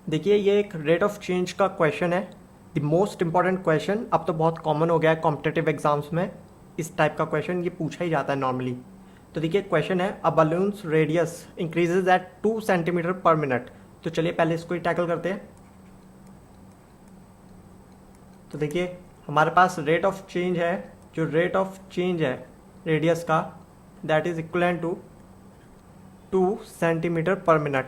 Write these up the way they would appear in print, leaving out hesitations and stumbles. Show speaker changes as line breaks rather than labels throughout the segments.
देखिए ये एक रेट ऑफ चेंज का क्वेश्चन है, द मोस्ट इंपॉर्टेंट क्वेश्चन। अब तो बहुत कॉमन हो गया है कॉम्पिटेटिव एग्जाम्स में, इस टाइप का क्वेश्चन ये पूछा ही जाता है नॉर्मली। तो देखिए क्वेश्चन है, a balloons radius increases at 2 centimetre per minute. तो चलिए पहले इसको ही टैकल करते हैं। तो देखिए हमारे पास रेट ऑफ चेंज है, जो रेट ऑफ चेंज है रेडियस का, that is equal to 2 centimetre per minute.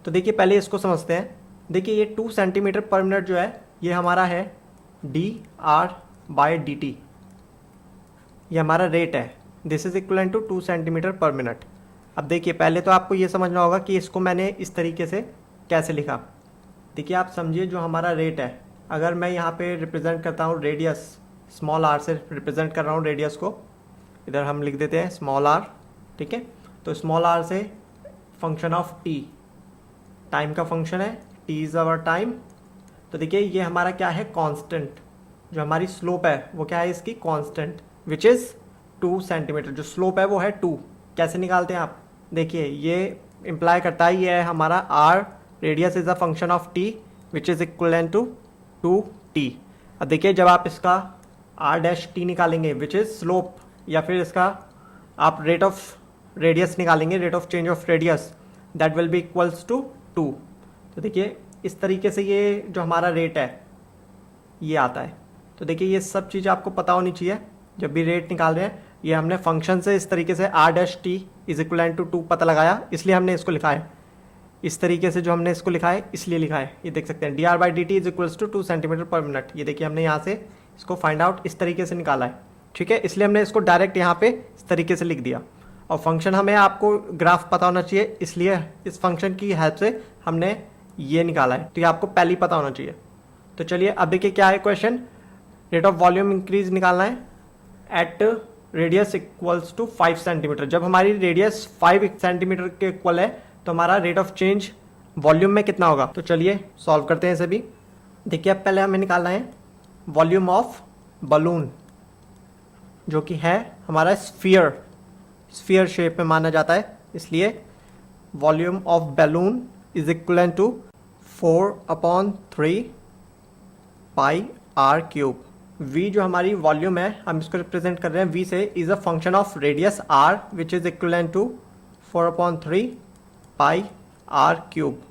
तो देखिए पहले इसको समझते हैं। देखिए ये 2 सेंटीमीटर पर मिनट जो है ये हमारा है dr/dt, ये हमारा रेट है। This is equal to 2 centimetre per minute. अब देखिए पहले तो आपको ये समझना होगा कि इसको मैंने इस तरीके से कैसे लिखा। देखिए आप समझिए, जो हमारा रेट है, अगर मैं यहाँ पे रिप्रेजेंट करता हूँ रेडियस, स्मॉल आर से रिप्रेजेंट कर रहा हूँ रेडियस को, इधर हम लिख देते हैं स्मॉल आर, ठीक है। तो स्मॉल आर से फंक्शन ऑफ टी, टाइम का फंक्शन है, टी इज़ आवर टाइम। तो देखिए ये हमारा क्या है, कांस्टेंट। जो हमारी स्लोप है वो क्या है इसकी, कांस्टेंट, विच इज़ 2 सेंटीमीटर। जो स्लोप है वो है 2। कैसे निकालते हैं आप, देखिए ये इम्प्लाई करता है ये है हमारा R, radius is a function of T which is equal to 2t। अब देखिए जब आप इसका r' निकालेंगे विच इज़ स्लोप, या फिर इसका आप रेट ऑफ रेडियस निकालेंगे, rate of change of radius, that will be equals to 2। तो देखिए इस तरीके से ये जो हमारा रेट है ये आता है। तो देखिए ये सब चीज़ आपको पता होनी चाहिए जब भी रेट निकाल रहे हैं। ये हमने फंक्शन से इस तरीके से r' इज इक्वल टू 2 पता लगाया, इसलिए हमने इसको लिखा है इस तरीके से। जो हमने इसको लिखा है इसलिए लिखा है, ये देख सकते हैं dr/dt is equals to 2 centimetre per minute. ये देखिए हमने यहाँ से इसको फाइंड आउट इस तरीके से निकाला है, ठीक है। इसलिए हमने इसको डायरेक्ट यहाँ पे इस तरीके से लिख दिया। और फंक्शन हमें आपको ग्राफ पता होना चाहिए, इसलिए इस फंक्शन की हेल्प से हमने ये निकाला है। तो ये आपको पहले ही पता होना चाहिए। तो चलिए अब देखिए क्या है question, rate of volume increase निकालना है at radius equals to 5 centimetre. जब हमारी रेडियस 5 सेंटीमीटर के इक्वल है तो हमारा रेट ऑफ चेंज वॉल्यूम में कितना होगा। तो चलिए सॉल्व करते हैं इसे भी। देखिए अब पहले हमें निकालना है वॉल्यूम ऑफ बलून, जो कि है हमारा स्फीयर, स्फीयर शेप में माना जाता है, इसलिए volume of balloon is equal to 4/3 pi R cube. v जो हमारी वॉल्यूम है, हम इसको रिप्रेजेंट कर रहे हैं v से, is a function of radius r which is equal to 4/3 pi R cube.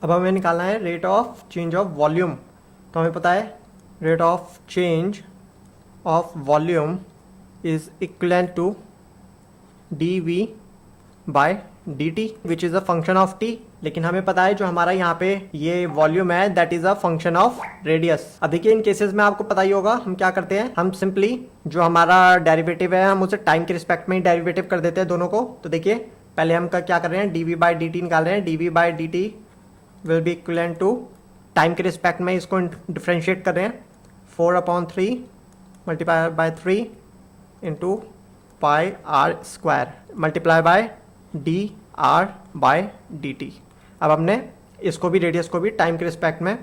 अब हमें निकालना है rate of change of volume. तो हमें पता है rate of change of volume is equal to dv/dt which is a function of t। लेकिन हमें पता है जो हमारा यहाँ पे ये वॉल्यूम है that is a function of radius. अब देखिए इन केसेस में आपको पता ही होगा हम क्या करते हैं, हम सिंपली जो हमारा डेरिवेटिव है हम उसे टाइम के रिस्पेक्ट में ही डेरिवेटिव कर देते हैं दोनों को। तो देखिए पहले हम क्या कर रहे हैं, dv/dt निकाल रहे हैं। dv/dt will be equal to, time के रिस्पेक्ट में इसको डिफ्रेंशिएट कर रहे हैं, 4/3 multiply by 3 into pi R square multiply by dr/dt। अब हमने इसको भी, रेडियस को भी टाइम के रिस्पेक्ट में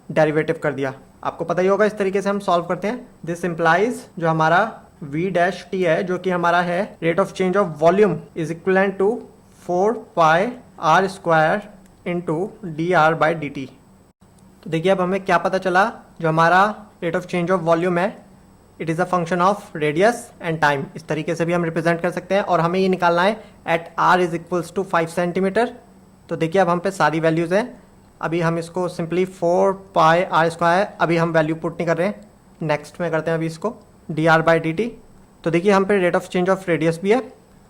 डेरिवेटिव कर दिया। आपको पता ही होगा इस तरीके से हम सॉल्व करते हैं। दिस इम्प्लाइज जो हमारा v' है, जो कि हमारा है rate of change of volume, is equal to 4 pi R square into dr/dt। तो देखिए अब हमें क्या पता चला, जो हमारा rate of change of volume है it is a function of radius and time. इस तरीके से भी हम रिप्रेजेंट कर सकते हैं। और हमें ये निकालना है at r is equals to 5 centimetre. तो देखिए अब हम पे सारी वैल्यूज़ हैं। अभी हम इसको सिंपली 4 पाई आर स्क्वायर, अभी हम वैल्यू पुट नहीं कर रहे हैं, नेक्स्ट में करते हैं अभी इसको, dr/dt। तो देखिए हम पे rate of change of radius भी है।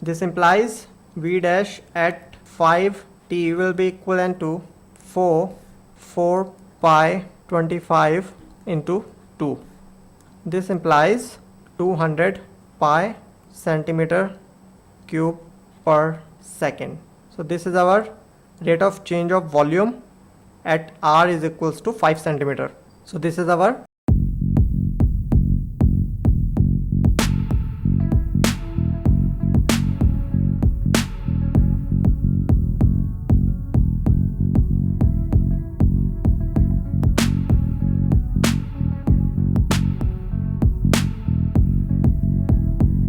This implies v' at 5t will be equal to 4 pi 25 into 2। This implies 200 pi centimeter cube per second. So this is our rate of change of volume at r is equals to 5 centimeter. So this is our